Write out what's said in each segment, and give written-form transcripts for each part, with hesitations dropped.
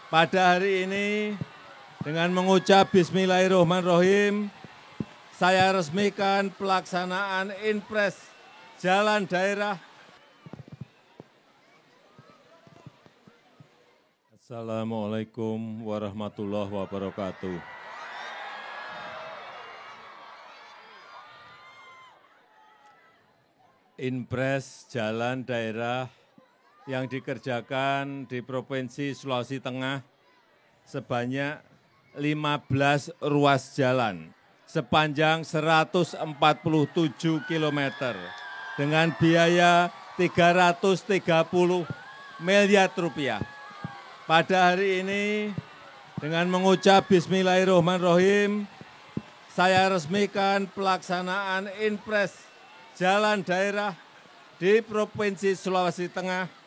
Pada hari ini, dengan mengucap Bismillahirrahmanirrahim, saya resmikan pelaksanaan Inpres Jalan Daerah. Assalamualaikum warahmatullahi wabarakatuh. Inpres Jalan Daerah yang dikerjakan di Provinsi Sulawesi Tengah sebanyak 15 ruas jalan sepanjang 147 km dengan biaya 330 miliar rupiah. Pada hari ini dengan mengucap Bismillahirrahmanirrahim, saya resmikan pelaksanaan Inpres Jalan Daerah di Provinsi Sulawesi Tengah.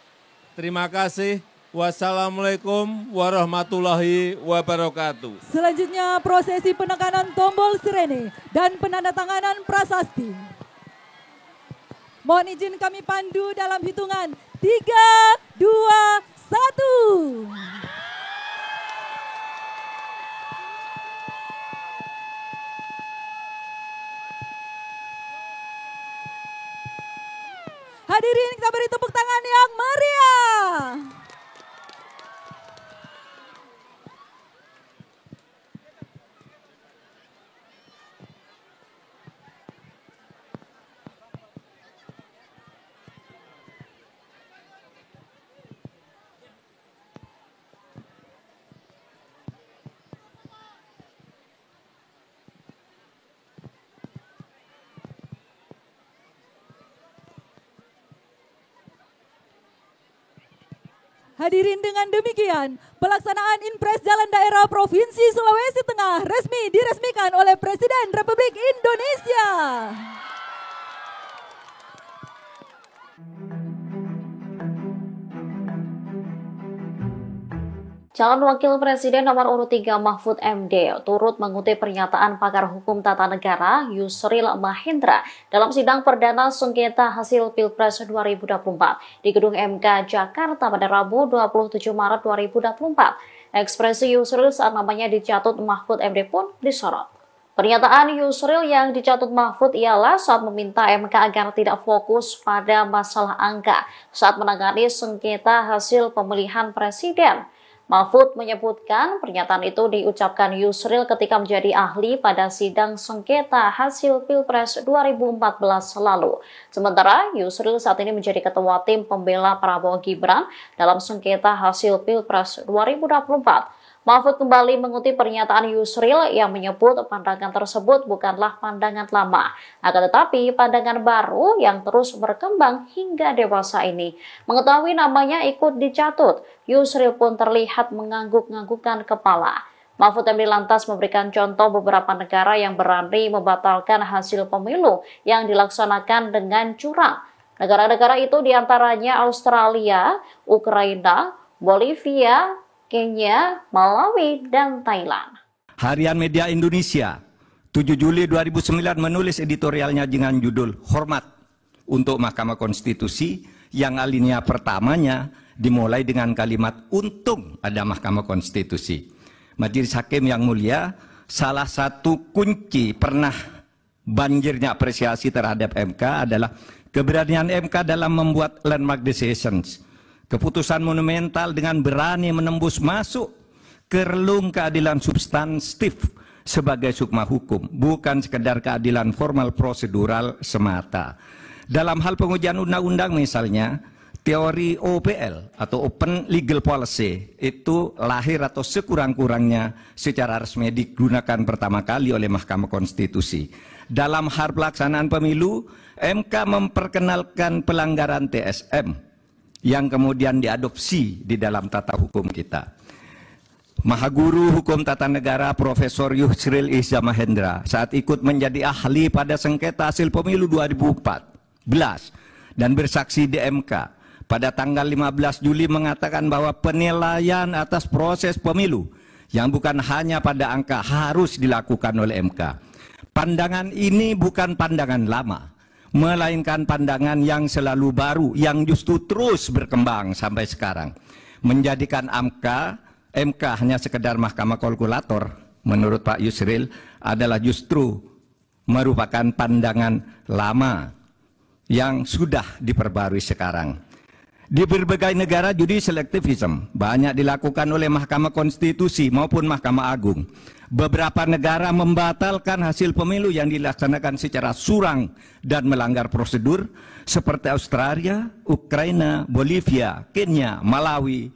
Terima kasih. Wassalamualaikum warahmatullahi wabarakatuh. Selanjutnya prosesi penekanan tombol sirene dan penandatanganan prasasti. Mohon izin kami pandu dalam hitungan 3, 2, 1. Hadirin, kita beri tepuk tangan yang meriah. Hadirin, dengan demikian pelaksanaan Inpres Jalan Daerah Provinsi Sulawesi Tengah resmi diresmikan oleh Presiden Republik Indonesia. Calon Wakil Presiden nomor urut 3 Mahfud MD turut mengutip pernyataan pakar hukum tata negara Yusril Mahendra dalam sidang perdana sengketa hasil Pilpres 2024 di Gedung MK Jakarta pada Rabu 27 Maret 2024. Ekspresi Yusril saat namanya dicatut Mahfud MD pun disorot. Pernyataan Yusril yang dicatut Mahfud ialah saat meminta MK agar tidak fokus pada masalah angka saat menangani sengketa hasil pemilihan presiden. Mahfud menyebutkan pernyataan itu diucapkan Yusril ketika menjadi ahli pada sidang sengketa hasil Pilpres 2014 lalu. Sementara Yusril saat ini menjadi ketua tim pembela Prabowo Gibran dalam sengketa hasil Pilpres 2024. Mahfud kembali mengutip pernyataan Yusril yang menyebut pandangan tersebut bukanlah pandangan lama, akan tetapi pandangan baru yang terus berkembang hingga dewasa ini. Mengetahui namanya ikut dicatut, Yusril pun terlihat mengangguk-anggukkan kepala. Mahfud MD lantas memberikan contoh beberapa negara yang berani membatalkan hasil pemilu yang dilaksanakan dengan curang. Negara-negara itu diantaranya Australia, Ukraina, Bolivia, Kenya, Malawi, dan Thailand. Harian Media Indonesia 7 Juli 2009 menulis editorialnya dengan judul Hormat untuk Mahkamah Konstitusi yang alinea pertamanya dimulai dengan kalimat untung ada Mahkamah Konstitusi. Majelis Hakim yang mulia, salah satu kunci pernah banjirnya apresiasi terhadap MK adalah keberanian MK dalam membuat landmark decisions. Keputusan monumental dengan berani menembus masuk ke relung keadilan substantif sebagai sukma hukum, bukan sekedar keadilan formal prosedural semata. Dalam hal pengujian undang-undang misalnya, teori OPL atau Open Legal Policy itu lahir atau sekurang-kurangnya secara resmi digunakan pertama kali oleh Mahkamah Konstitusi. Dalam hal pelaksanaan pemilu, MK memperkenalkan pelanggaran TSM yang kemudian diadopsi di dalam tata hukum kita. Mahaguru Hukum Tata Negara Profesor Yusril Iza Mahendra saat ikut menjadi ahli pada sengketa hasil pemilu 2014 dan bersaksi di MK pada tanggal 15 Juli mengatakan bahwa penilaian atas proses pemilu yang bukan hanya pada angka harus dilakukan oleh MK. Pandangan ini bukan pandangan lama, melainkan pandangan yang selalu baru, yang justru terus berkembang sampai sekarang, menjadikan MK hanya sekedar mahkamah kalkulator, menurut Pak Yusril adalah justru merupakan pandangan lama yang sudah diperbarui sekarang. Di berbagai negara judicial activism banyak dilakukan oleh Mahkamah Konstitusi maupun Mahkamah Agung. Beberapa negara membatalkan hasil pemilu yang dilaksanakan secara curang dan melanggar prosedur seperti Australia, Ukraina, Bolivia, Kenya, Malawi.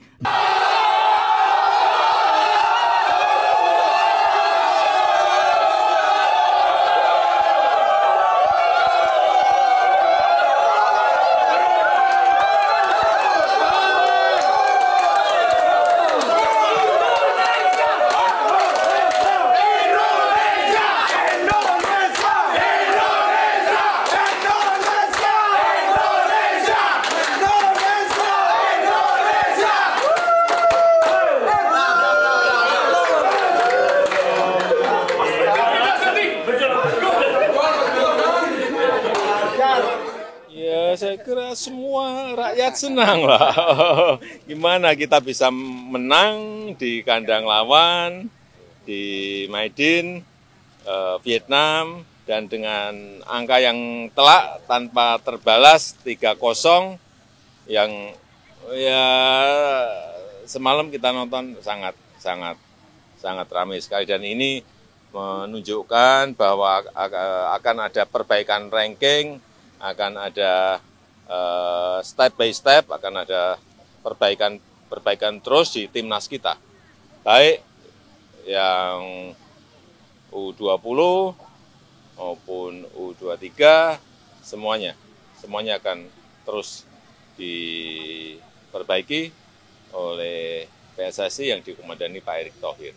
Saya kira semua rakyat senang lah. Gimana kita bisa menang di kandang lawan, di Maidin, Vietnam, dan dengan angka yang telak tanpa terbalas 3-0 yang ya semalam kita nonton sangat ramai sekali, dan ini menunjukkan bahwa akan ada perbaikan ranking, akan ada step by step, akan ada perbaikan terus di timnas kita. Baik yang U20 maupun U23, semuanya akan terus diperbaiki oleh PSSI yang dikomandani Pak Erick Thohir.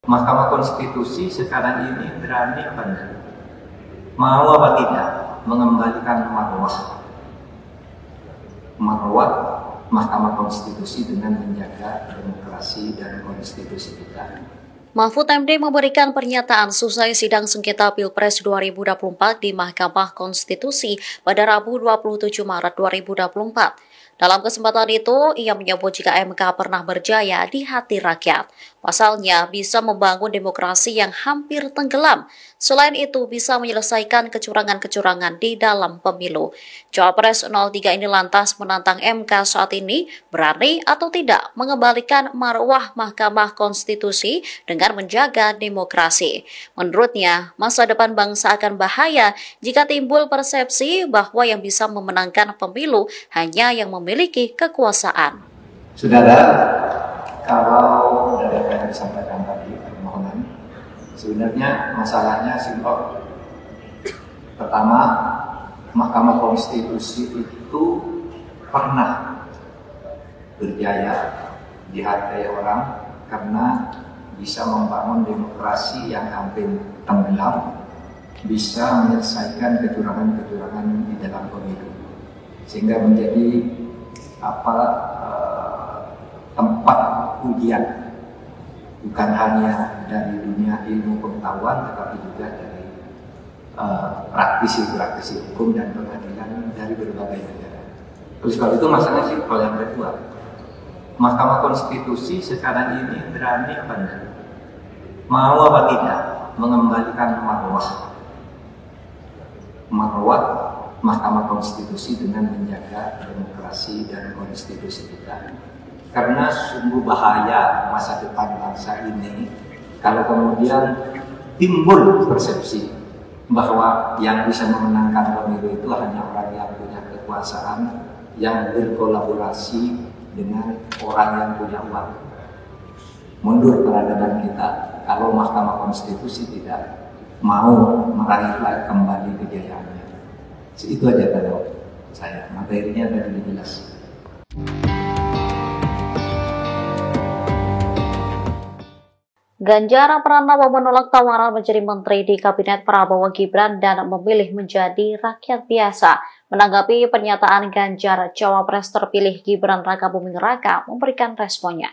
Mahkamah Konstitusi sekarang ini berani apa enggak? Mau apa tidak mengembalikan marwah Mahkamah Konstitusi dengan menjaga demokrasi dan konstitusi kita. Mahfud MD memberikan pernyataan selesai sidang sengketa Pilpres 2024 di Mahkamah Konstitusi pada Rabu 27 Maret 2024. Dalam kesempatan itu, ia menyebut jika MK pernah berjaya di hati rakyat, pasalnya bisa membangun demokrasi yang hampir tenggelam. Selain itu, bisa menyelesaikan kecurangan-kecurangan di dalam pemilu. Cawapres 03 ini lantas menantang MK saat ini berani atau tidak mengembalikan marwah Mahkamah Konstitusi dengan menjaga demokrasi. Menurutnya, masa depan bangsa akan bahaya jika timbul persepsi bahwa yang bisa memenangkan pemilu hanya yang memiliki kekuasaan. Saudara, kalau dari apa yang disampaikan tadi permohonan, sebenarnya masalahnya simpel. Pertama, Mahkamah Konstitusi itu pernah berjaya di hati orang karena bisa membangun demokrasi yang hampir tenggelam, bisa menyelesaikan kecurangan-kecurangan di dalam pemilu, sehingga menjadi tempat ujian bukan hanya dari dunia ilmu pengetahuan, tetapi juga dari praktisi hukum dan pengadilan dari berbagai negara. Terus kalau itu masalahnya simpel. Yang kedua, Mahkamah Konstitusi sekarang ini berani apa enggak? Mau apa tidak mengembalikan marwah Mahkamah Konstitusi dengan menjaga demokrasi dan konstitusi kita. Karena sungguh bahaya masa depan bangsa ini kalau kemudian timbul persepsi bahwa yang bisa memenangkan pemilu itu hanya orang yang punya kekuasaan, yang berkolaborasi dengan orang yang punya uang. Mundur peradaban kita kalau Mahkamah Konstitusi tidak mau meraih kembali kejayaannya. Itu aja kalau saya, materinya tadi jelas. Ganjar Pranowo menolak tawaran menjadi menteri di Kabinet Prabowo Gibran dan memilih menjadi rakyat biasa. Menanggapi pernyataan Ganjar, Cawapres terpilih Gibran Rakabuming Raka memberikan responnya.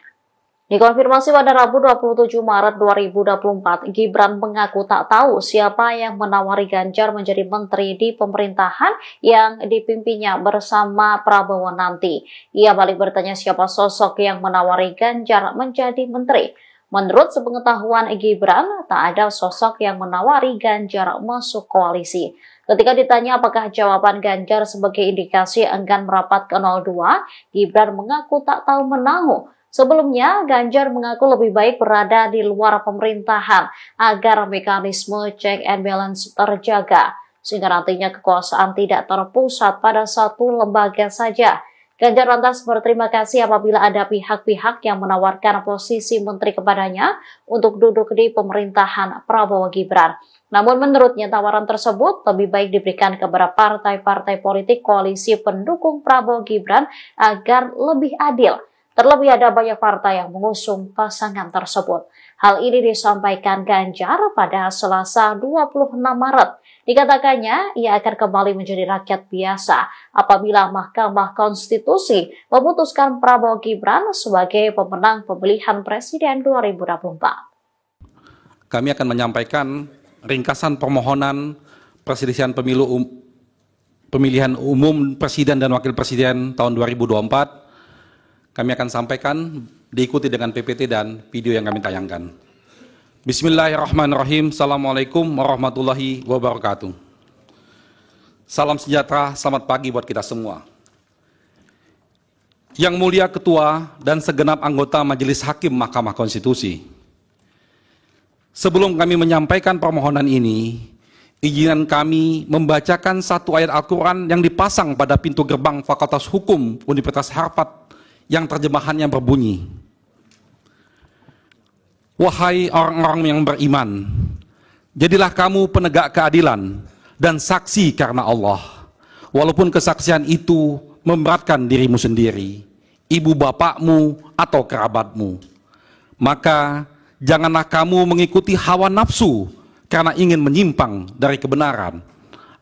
Dikonfirmasi pada Rabu 27 Maret 2024, Gibran mengaku tak tahu siapa yang menawari Ganjar menjadi menteri di pemerintahan yang dipimpinnya bersama Prabowo nanti. Ia balik bertanya siapa sosok yang menawari Ganjar menjadi menteri. Menurut sepengetahuan Gibran, tak ada sosok yang menawari Ganjar masuk koalisi. Ketika ditanya apakah jawaban Ganjar sebagai indikasi enggan merapat ke 02, Gibran mengaku tak tahu menahu. Sebelumnya, Ganjar mengaku lebih baik berada di luar pemerintahan agar mekanisme check and balance terjaga, sehingga nantinya kekuasaan tidak terpusat pada satu lembaga saja. Ganjar lantas berterima kasih apabila ada pihak-pihak yang menawarkan posisi menteri kepadanya untuk duduk di pemerintahan Prabowo Gibran. Namun menurutnya tawaran tersebut lebih baik diberikan kepada partai-partai politik koalisi pendukung Prabowo Gibran agar lebih adil. Terlebih ada banyak partai yang mengusung pasangan tersebut. Hal ini disampaikan Ganjar pada Selasa 26 Maret. Dikatakannya, ia akan kembali menjadi rakyat biasa apabila Mahkamah Konstitusi memutuskan Prabowo Gibran sebagai pemenang pemilihan Presiden 2024. Kami akan menyampaikan ringkasan permohonan perselisihan pemilihan umum Presiden dan Wakil Presiden tahun 2024. Kami akan sampaikan diikuti dengan PPT dan video yang kami tayangkan. Bismillahirrahmanirrahim. Assalamualaikum warahmatullahi wabarakatuh. Salam sejahtera, selamat pagi buat kita semua. Yang mulia Ketua dan segenap anggota Majelis Hakim Mahkamah Konstitusi. Sebelum kami menyampaikan permohonan ini, izinkan kami membacakan satu ayat Al-Quran yang dipasang pada pintu gerbang Fakultas Hukum Universitas Harvard yang terjemahannya berbunyi, "Wahai orang-orang yang beriman, jadilah kamu penegak keadilan dan saksi karena Allah, walaupun kesaksian itu memberatkan dirimu sendiri, ibu bapakmu atau kerabatmu. Maka janganlah kamu mengikuti hawa nafsu karena ingin menyimpang dari kebenaran."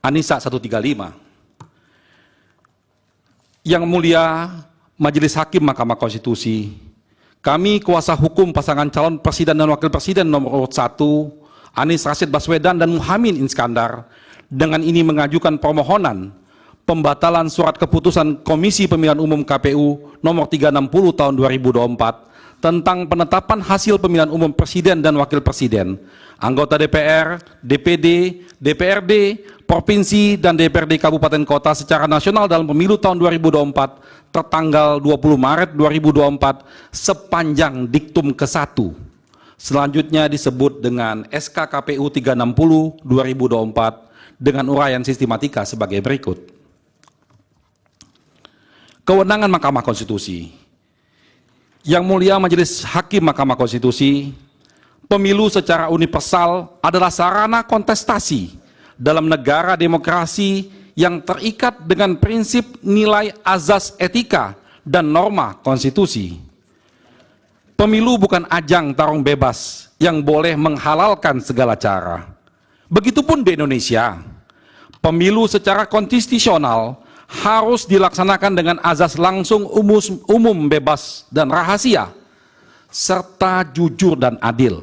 An-Nisa 135. Yang mulia Majelis Hakim Mahkamah Konstitusi, kami kuasa hukum pasangan calon presiden dan wakil presiden nomor urut 1, Anies Rashid Baswedan dan Muhaimin Iskandar, dengan ini mengajukan permohonan pembatalan surat keputusan Komisi Pemilihan Umum KPU nomor 360 tahun 2024 tentang penetapan hasil pemilihan umum presiden dan wakil presiden, anggota DPR, DPD, DPRD, Provinsi, dan DPRD Kabupaten Kota secara nasional dalam pemilu tahun 2024 tertanggal 20 Maret 2024 sepanjang diktum ke-1. Selanjutnya disebut dengan SK KPU 360 2024 dengan uraian sistematika sebagai berikut. Kewenangan Mahkamah Konstitusi. Yang mulia Majelis Hakim Mahkamah Konstitusi, pemilu secara universal adalah sarana kontestasi dalam negara demokrasi yang terikat dengan prinsip nilai azas etika dan norma konstitusi. Pemilu bukan ajang tarung bebas yang boleh menghalalkan segala cara. Begitupun di Indonesia, pemilu secara konstitusional harus dilaksanakan dengan azas langsung umum bebas dan rahasia, serta jujur dan adil,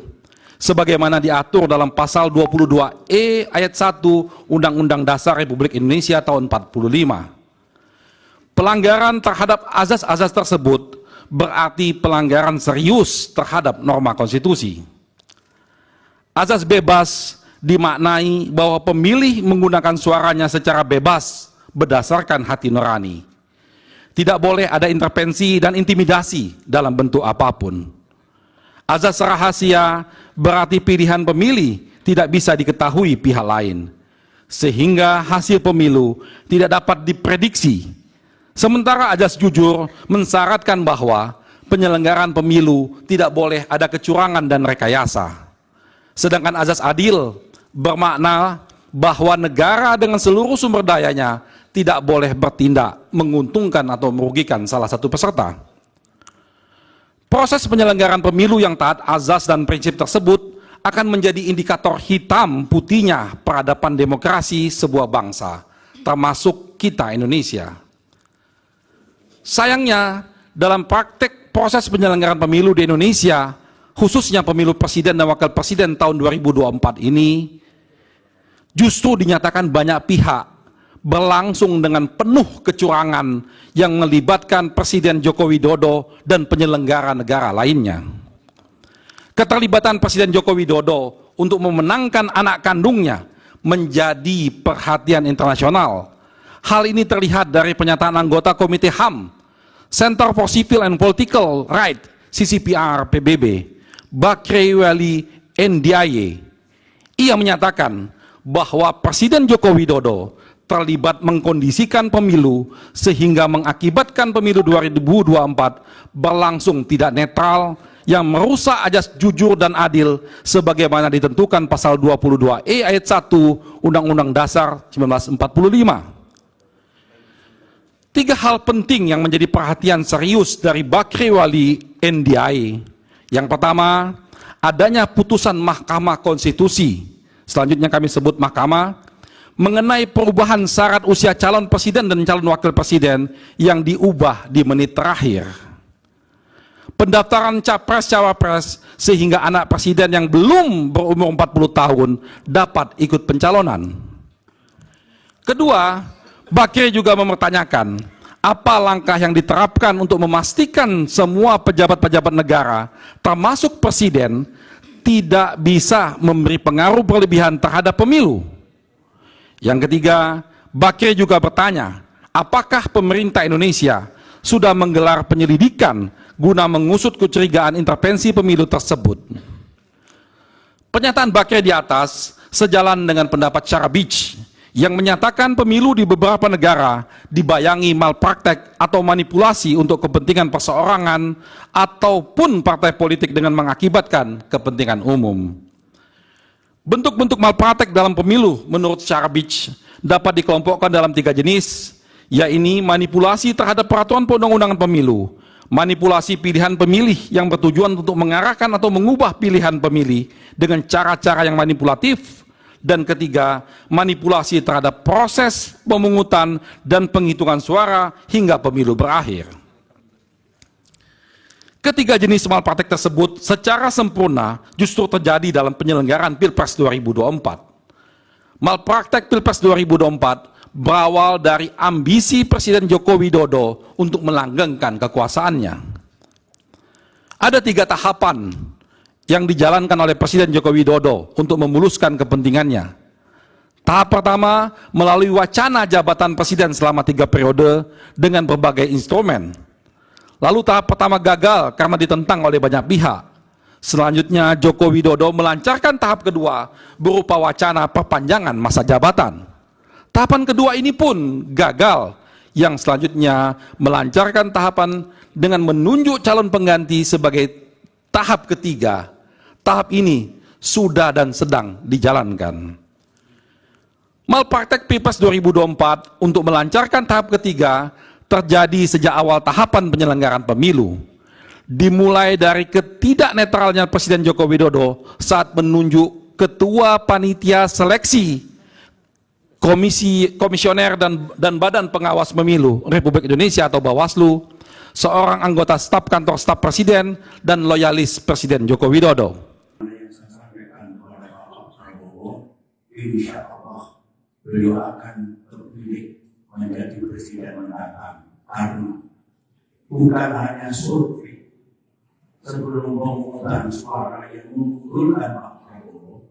sebagaimana diatur dalam pasal 22E ayat 1 Undang-Undang Dasar Republik Indonesia tahun 45. Pelanggaran terhadap azas-azas tersebut berarti pelanggaran serius terhadap norma konstitusi. Azas bebas dimaknai bahwa pemilih menggunakan suaranya secara bebas berdasarkan hati nurani. Tidak boleh ada intervensi dan intimidasi dalam bentuk apapun. Azas rahasia berarti pilihan pemilih tidak bisa diketahui pihak lain, sehingga hasil pemilu tidak dapat diprediksi. Sementara azas jujur mensyaratkan bahwa penyelenggaraan pemilu tidak boleh ada kecurangan dan rekayasa. Sedangkan azas adil bermakna bahwa negara dengan seluruh sumber dayanya tidak boleh bertindak menguntungkan atau merugikan salah satu peserta. Proses penyelenggaraan pemilu yang taat azas dan prinsip tersebut akan menjadi indikator hitam putihnya peradaban demokrasi sebuah bangsa, termasuk kita Indonesia. Sayangnya, dalam praktek proses penyelenggaraan pemilu di Indonesia, khususnya pemilu presiden dan wakil presiden tahun 2024 ini, justru dinyatakan banyak pihak berlangsung dengan penuh kecurangan yang melibatkan Presiden Joko Widodo dan penyelenggara negara lainnya. Keterlibatan Presiden Joko Widodo untuk memenangkan anak kandungnya menjadi perhatian internasional. Hal ini terlihat dari pernyataan anggota Komite HAM, Center for Civil and Political Rights, CCPR PBB, Bakrewali Ndiaye. Ia menyatakan bahwa Presiden Joko Widodo terlibat mengkondisikan pemilu sehingga mengakibatkan pemilu 2024 berlangsung tidak netral yang merusak ajas jujur dan adil sebagaimana ditentukan pasal 22E ayat 1 Undang-Undang Dasar 1945. Tiga hal penting yang menjadi perhatian serius dari Bakrewali Ndiaye. Yang pertama, adanya putusan Mahkamah Konstitusi, selanjutnya kami sebut Mahkamah, mengenai perubahan syarat usia calon presiden dan calon wakil presiden yang diubah di menit terakhir. Pendaftaran capres-cawapres sehingga anak presiden yang belum berumur 40 tahun dapat ikut pencalonan. Kedua, Bakri juga mempertanyakan apa langkah yang diterapkan untuk memastikan semua pejabat-pejabat negara, termasuk presiden, tidak bisa memberi pengaruh berlebihan terhadap pemilu. Yang ketiga, Bakri juga bertanya, apakah pemerintah Indonesia sudah menggelar penyelidikan guna mengusut kecurigaan intervensi pemilu tersebut. Pernyataan Bakri di atas sejalan dengan pendapat Syarabich yang menyatakan pemilu di beberapa negara dibayangi malpraktek atau manipulasi untuk kepentingan perseorangan ataupun partai politik dengan mengakibatkan kepentingan umum. Bentuk-bentuk malpraktek dalam pemilu menurut Syarabich dapat dikelompokkan dalam 3 jenis, yaitu manipulasi terhadap peraturan perundang-undangan pemilu, manipulasi pilihan pemilih yang bertujuan untuk mengarahkan atau mengubah pilihan pemilih dengan cara-cara yang manipulatif, dan ketiga, manipulasi terhadap proses pemungutan dan penghitungan suara hingga pemilu berakhir. Ketiga jenis malpraktek tersebut secara sempurna justru terjadi dalam penyelenggaraan Pilpres 2024. Malpraktek Pilpres 2024 berawal dari ambisi Presiden Joko Widodo untuk melanggengkan kekuasaannya. Ada 3 tahapan yang dijalankan oleh Presiden Joko Widodo untuk memuluskan kepentingannya. Tahap pertama, melalui wacana jabatan presiden selama 3 periode dengan berbagai instrumen. Lalu tahap pertama gagal karena ditentang oleh banyak pihak. Selanjutnya, Joko Widodo melancarkan tahap kedua berupa wacana perpanjangan masa jabatan. Tahapan kedua ini pun gagal, yang selanjutnya melancarkan tahapan dengan menunjuk calon pengganti sebagai tahap ketiga. Tahap ini sudah dan sedang dijalankan. Malpraktek Pilpres 2024 untuk melancarkan tahap ketiga terjadi sejak awal tahapan penyelenggaraan pemilu. Dimulai dari ketidaknetralnya Presiden Joko Widodo saat menunjuk Ketua Panitia Seleksi Komisioner dan Badan Pengawas Pemilu Republik Indonesia atau Bawaslu, seorang anggota staf kantor staf presiden dan loyalis Presiden Joko Widodo. Insya Allah beliau akan terpilih menjadi presiden mendatang karena bukan hanya survei sebelum pemungutan suara yang mengunggulkan Pak Prabowo,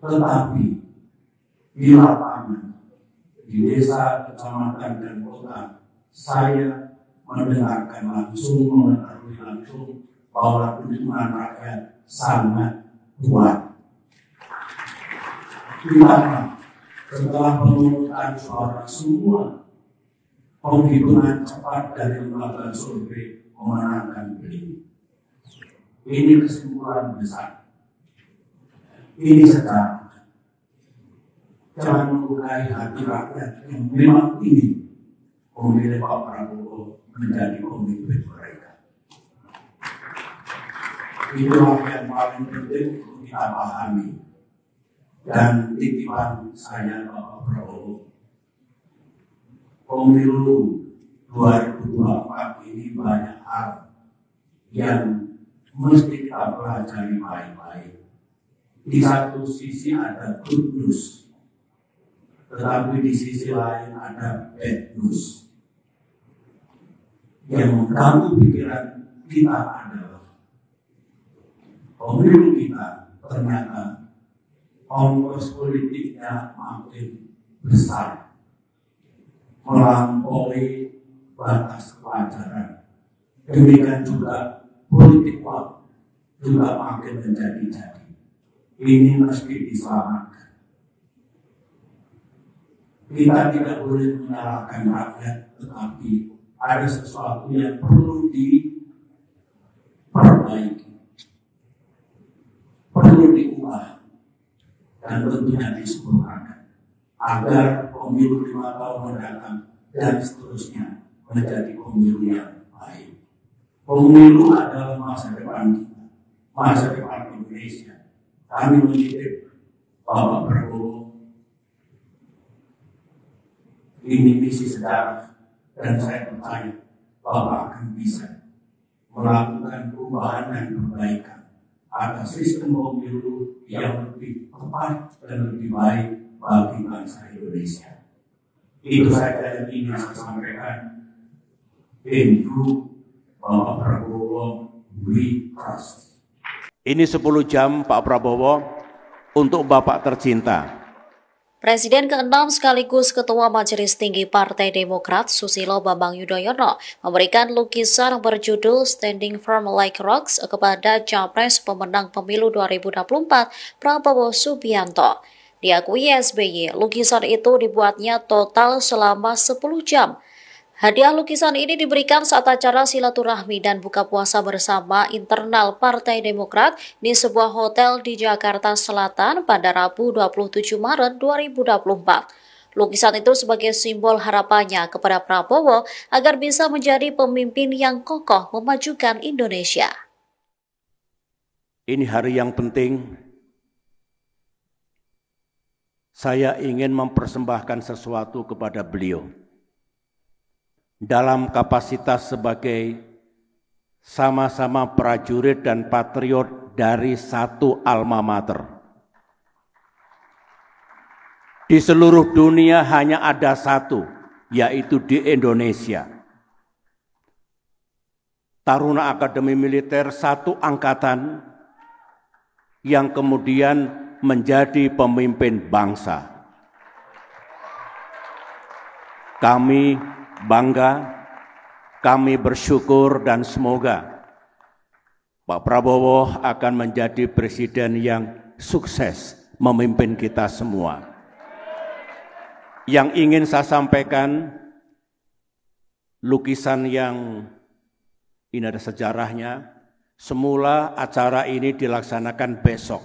tetapi di lapangan, di desa, kecamatan, dan kota, saya mendengarkan langsung, mengetahui langsung bahwa dukungan rakyat sangat kuat. Dimana setelah pemungutan suara semua penghitungan cepat dari lembaga survei memenangkan beliau. Ini kesimpulan besar. Ini sejarah. Jangan melukai hati rakyat yang memang ingin memilih Pak Prabowo menjadi pemimpin mereka. Itulah yang paling penting untuk kita pahami. Dan titipan saya Bapak Prabowo, pemilu 2024 ini banyak hal yang mesti kita pelajari baik-baik. Di satu sisi ada good news, tetapi di sisi lain ada bad news. Yang mengganggu pikiran kita adalah pemilu kita ternyata ongkos politiknya makin besar, melampaui batas kewajaran. Demikian juga politik uang juga makin menjadi-jadi. Ini mesti diselamatkan. Kita tidak boleh menyalahkan rakyat, tetapi ada sesuatu yang perlu diperbaiki, perlu diubah, dan tentunya disempurnakan agar pemilu 5 tahun mendatang dan seterusnya menjadi pemilu yang baik. Pemilu adalah masa depan kita, masa depan Indonesia. Kami menitip Bapak Prabowo, ini misi sejarah, dan saya percaya Bapak akan bisa melakukan perubahan dan perbaikan atas sistem pemilu yang lebih tepat dan lebih baik bagi bangsa Indonesia. Itu saja yang ingin saya sampaikan. Thank you, Bapak Prabowo, we trust. Ini 10 jam Pak Prabowo untuk Bapak tercinta. Presiden ke-6 sekaligus Ketua Majelis Tinggi Partai Demokrat Susilo Bambang Yudhoyono memberikan lukisan berjudul Standing Firm Like Rocks kepada Capres pemenang pemilu 2024 Prabowo Subianto. Diakui SBY, lukisan itu dibuatnya total selama 10 jam. Hadiah lukisan ini diberikan saat acara silaturahmi dan buka puasa bersama internal Partai Demokrat di sebuah hotel di Jakarta Selatan pada Rabu 27 Maret 2024. Lukisan itu sebagai simbol harapannya kepada Prabowo agar bisa menjadi pemimpin yang kokoh memajukan Indonesia. Ini hari yang penting. Saya ingin mempersembahkan sesuatu kepada beliau. Dalam kapasitas sebagai sama-sama prajurit dan patriot dari satu alma mater. Di seluruh dunia hanya ada satu, yaitu di Indonesia. Taruna Akademi Militer satu angkatan yang kemudian menjadi pemimpin bangsa. Kami bangga, kami bersyukur dan semoga Pak Prabowo akan menjadi presiden yang sukses memimpin kita semua. Yang ingin saya sampaikan, lukisan yang ini ada sejarahnya. Semula acara ini dilaksanakan besok.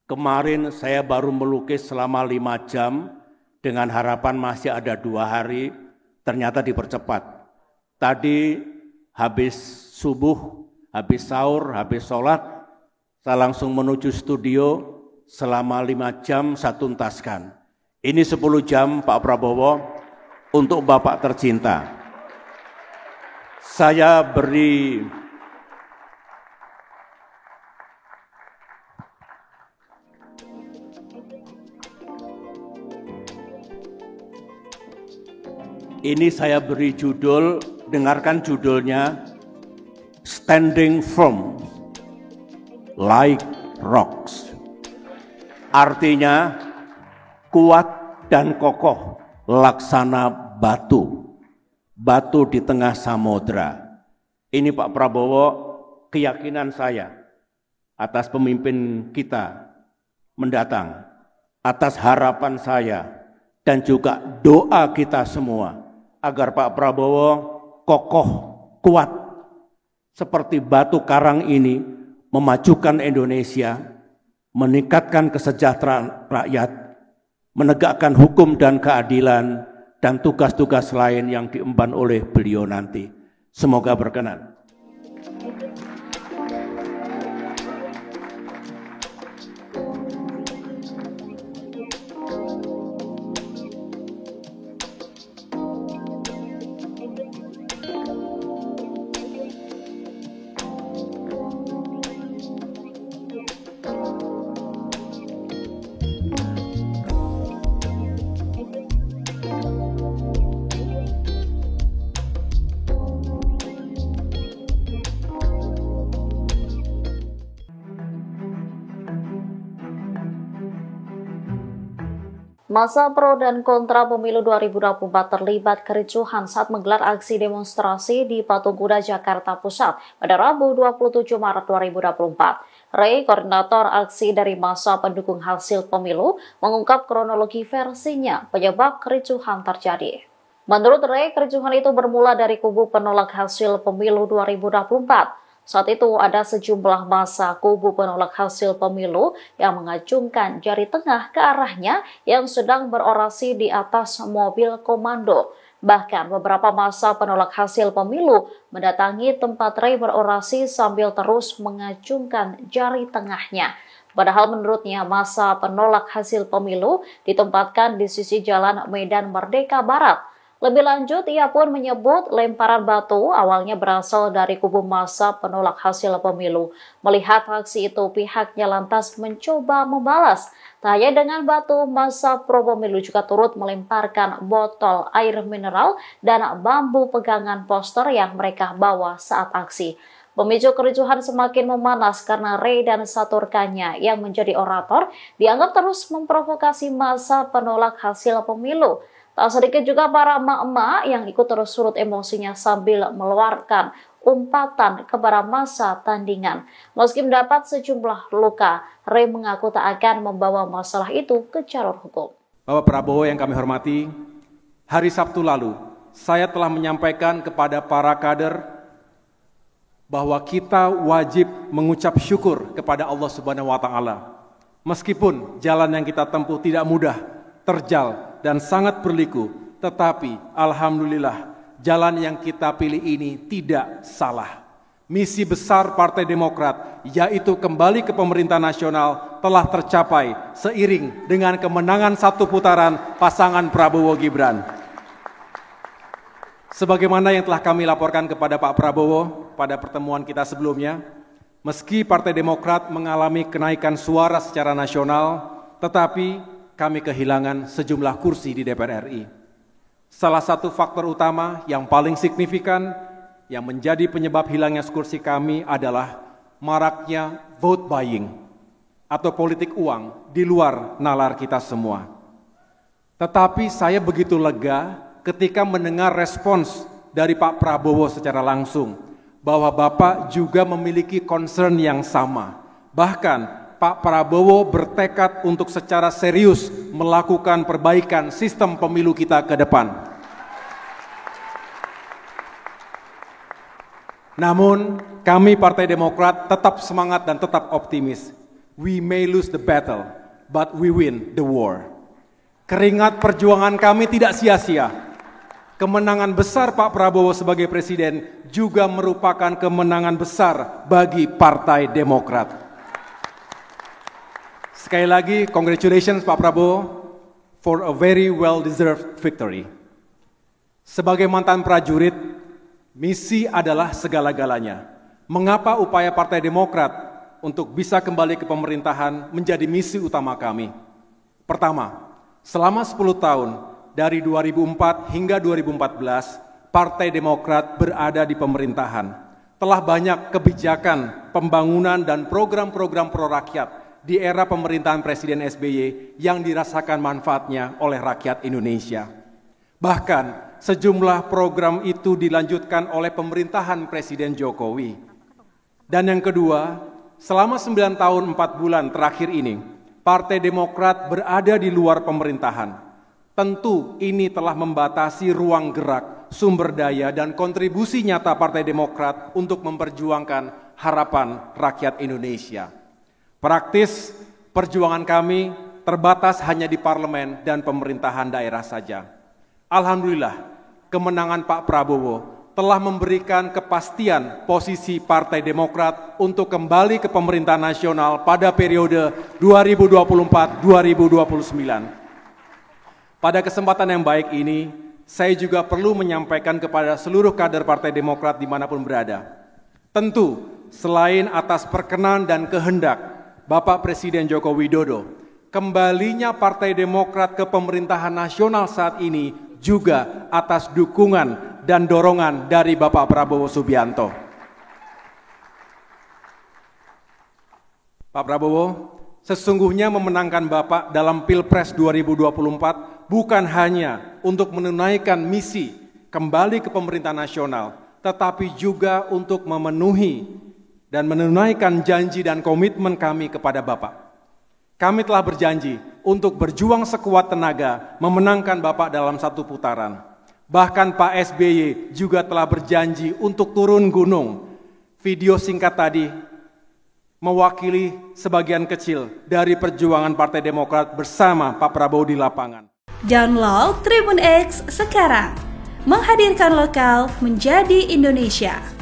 Kemarin saya baru melukis selama 5 jam dengan harapan masih ada 2 hari. Ternyata dipercepat. Tadi habis subuh, habis sahur, habis sholat, saya langsung menuju studio selama 5 jam saya tuntaskan. Ini 10 jam Pak Prabowo untuk Bapak tercinta. Saya beri judul, dengarkan judulnya, Standing Firm Like Rocks. Artinya, kuat dan kokoh laksana batu. Batu di tengah samudra. Ini Pak Prabowo, keyakinan saya atas pemimpin kita mendatang, atas harapan saya, dan juga doa kita semua, agar Pak Prabowo kokoh, kuat, seperti batu karang ini, memajukan Indonesia, meningkatkan kesejahteraan rakyat, menegakkan hukum dan keadilan, dan tugas-tugas lain yang diemban oleh beliau nanti. Semoga berkenan. Masa pro dan kontra pemilu 2024 terlibat kericuhan saat menggelar aksi demonstrasi di Patung Kuda, Jakarta Pusat pada Rabu 27 Maret 2024. Ray, koordinator aksi dari masa pendukung hasil pemilu, mengungkap kronologi versinya penyebab kericuhan terjadi. Menurut Ray, kericuhan itu bermula dari kubu penolak hasil pemilu 2024. Saat itu ada sejumlah massa kubu penolak hasil pemilu yang mengacungkan jari tengah ke arahnya yang sedang berorasi di atas mobil komando. Bahkan beberapa massa penolak hasil pemilu mendatangi tempat Ray berorasi sambil terus mengacungkan jari tengahnya. Padahal menurutnya massa penolak hasil pemilu ditempatkan di sisi jalan Medan Merdeka Barat. Lebih lanjut, ia pun menyebut lemparan batu awalnya berasal dari kubu massa penolak hasil pemilu. Melihat aksi itu, pihaknya lantas mencoba membalas. Tak hanya dengan batu, massa pro pemilu juga turut melemparkan botol air mineral dan bambu pegangan poster yang mereka bawa saat aksi. Pemicu kericuhan semakin memanas karena Ray dan satu rekannya yang menjadi orator dianggap terus memprovokasi massa penolak hasil pemilu. Tak sedikit juga para emak-emak yang ikut terus surut emosinya sambil mengeluarkan umpatan kepada massa tandingan. Meski mendapat sejumlah luka, Ray mengaku tak akan membawa masalah itu ke jalur hukum. Bapak Prabowo yang kami hormati, hari Sabtu lalu saya telah menyampaikan kepada para kader bahwa kita wajib mengucap syukur kepada Allah Subhanahu wa Ta'ala. Meskipun jalan yang kita tempuh tidak mudah, terjal, dan sangat berliku, tetapi alhamdulillah jalan yang kita pilih ini tidak salah. Misi besar Partai Demokrat, yaitu kembali ke pemerintahan nasional, telah tercapai seiring dengan kemenangan satu putaran pasangan Prabowo Gibran. Sebagaimana yang telah kami laporkan kepada Pak Prabowo pada pertemuan kita sebelumnya, meski Partai Demokrat mengalami kenaikan suara secara nasional, tetapi kami kehilangan sejumlah kursi di DPR RI. Salah satu faktor utama yang paling signifikan yang menjadi penyebab hilangnya kursi kami adalah maraknya vote buying atau politik uang di luar nalar kita semua. Tetapi saya begitu lega ketika mendengar respons dari Pak Prabowo secara langsung bahwa Bapak juga memiliki concern yang sama. Bahkan Pak Prabowo bertekad untuk secara serius melakukan perbaikan sistem pemilu kita ke depan. Namun, kami Partai Demokrat tetap semangat dan tetap optimis. We may lose the battle, but we win the war. Keringat perjuangan kami tidak sia-sia. Kemenangan besar Pak Prabowo sebagai presiden juga merupakan kemenangan besar bagi Partai Demokrat. Sekali lagi, congratulations Pak Prabowo for a very well-deserved victory. Sebagai mantan prajurit, misi adalah segala-galanya. Mengapa upaya Partai Demokrat untuk bisa kembali ke pemerintahan menjadi misi utama kami? Pertama, selama 10 tahun, dari 2004 hingga 2014, Partai Demokrat berada di pemerintahan. Telah banyak kebijakan, pembangunan, dan program-program pro-rakyat di era pemerintahan Presiden SBY yang dirasakan manfaatnya oleh rakyat Indonesia. Bahkan sejumlah program itu dilanjutkan oleh pemerintahan Presiden Jokowi. Dan yang kedua, selama 9 tahun 4 bulan terakhir ini, Partai Demokrat berada di luar pemerintahan. Tentu ini telah membatasi ruang gerak, sumber daya, dan kontribusi nyata Partai Demokrat untuk memperjuangkan harapan rakyat Indonesia. Praktis, perjuangan kami terbatas hanya di parlemen dan pemerintahan daerah saja. Alhamdulillah, kemenangan Pak Prabowo telah memberikan kepastian posisi Partai Demokrat untuk kembali ke pemerintahan nasional pada periode 2024-2029. Pada kesempatan yang baik ini, saya juga perlu menyampaikan kepada seluruh kader Partai Demokrat dimanapun berada. Tentu, selain atas perkenan dan kehendak Bapak Presiden Joko Widodo, kembalinya Partai Demokrat ke pemerintahan nasional saat ini juga atas dukungan dan dorongan dari Bapak Prabowo Subianto. Pak Prabowo, sesungguhnya memenangkan Bapak dalam Pilpres 2024 bukan hanya untuk menunaikan misi kembali ke pemerintahan nasional, tetapi juga untuk memenuhi dan menunaikan janji dan komitmen kami kepada Bapak. Kami telah berjanji untuk berjuang sekuat tenaga memenangkan Bapak dalam satu putaran. Bahkan Pak SBY juga telah berjanji untuk turun gunung. Video singkat tadi mewakili sebagian kecil dari perjuangan Partai Demokrat bersama Pak Prabowo di lapangan. Download Tribun X sekarang, menghadirkan lokal menjadi Indonesia.